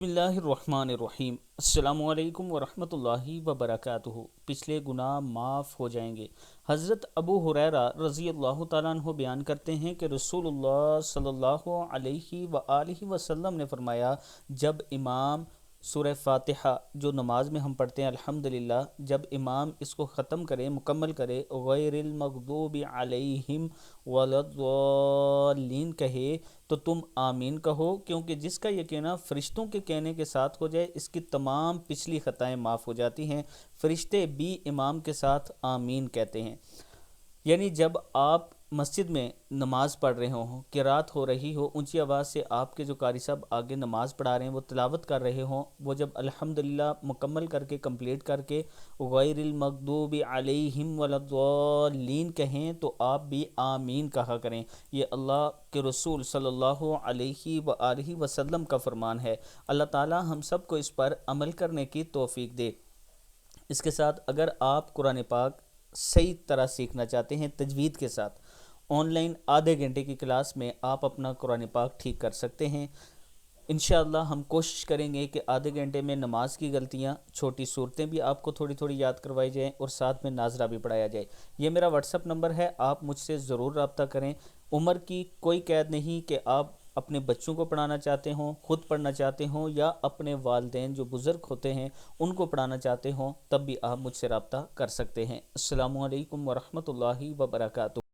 بسم اللہ الرحمن الرحیم۔ السلام علیکم ورحمۃ اللہ وبرکاتہ۔ پچھلے گناہ معاف ہو جائیں گے۔ حضرت ابو ہریرہ رضی اللہ تعالیٰ عنہ بیان کرتے ہیں کہ رسول اللہ صلی اللہ علیہ وآلہ وسلم نے فرمایا، جب امام سورہ فاتحہ جو نماز میں ہم پڑھتے ہیں الحمدللہ، جب امام اس کو ختم کرے، مکمل کرے، غیر المغضوب علیہم ولا الضالین کہے تو تم آمین کہو، کیونکہ جس کا یہ کہنا فرشتوں کے کہنے کے ساتھ ہو جائے اس کی تمام پچھلی خطائیں معاف ہو جاتی ہیں۔ فرشتے بھی امام کے ساتھ آمین کہتے ہیں۔ یعنی جب آپ مسجد میں نماز پڑھ رہے ہوں، قرات ہو رہی ہو، اونچی آواز سے آپ کے جو قاری صاحب آگے نماز پڑھا رہے ہیں وہ تلاوت کر رہے ہوں، وہ جب الحمدللہ مکمل کر کے کمپلیٹ کر کے غیر المغضوب علیہم ولا الضالین کہیں تو آپ بھی آمین کہا کریں۔ یہ اللہ کے رسول صلی اللہ علیہ وآلہ وسلم کا فرمان ہے۔ اللہ تعالی ہم سب کو اس پر عمل کرنے کی توفیق دے۔ اس کے ساتھ اگر آپ قرآن پاک صحیح طرح سیکھنا چاہتے ہیں تجوید کے ساتھ، آن لائن آدھے گھنٹے کی کلاس میں آپ اپنا قرآن پاک ٹھیک کر سکتے ہیں۔ انشاءاللہ ہم کوشش کریں گے کہ آدھے گھنٹے میں نماز کی غلطیاں، چھوٹی صورتیں بھی آپ کو تھوڑی تھوڑی یاد کروائی جائیں اور ساتھ میں ناظرہ بھی پڑھایا جائے۔ یہ میرا واٹس اپ نمبر ہے، آپ مجھ سے ضرور رابطہ کریں۔ عمر کی کوئی قید نہیں کہ آپ اپنے بچوں کو پڑھانا چاہتے ہوں، خود پڑھنا چاہتے ہوں، یا اپنے والدین جو بزرگ ہوتے ہیں ان کو پڑھانا چاہتے ہوں، تب بھی آپ مجھ سے رابطہ کر سکتے ہیں۔ السلام علیکم ورحمۃ اللہ وبرکاتہ۔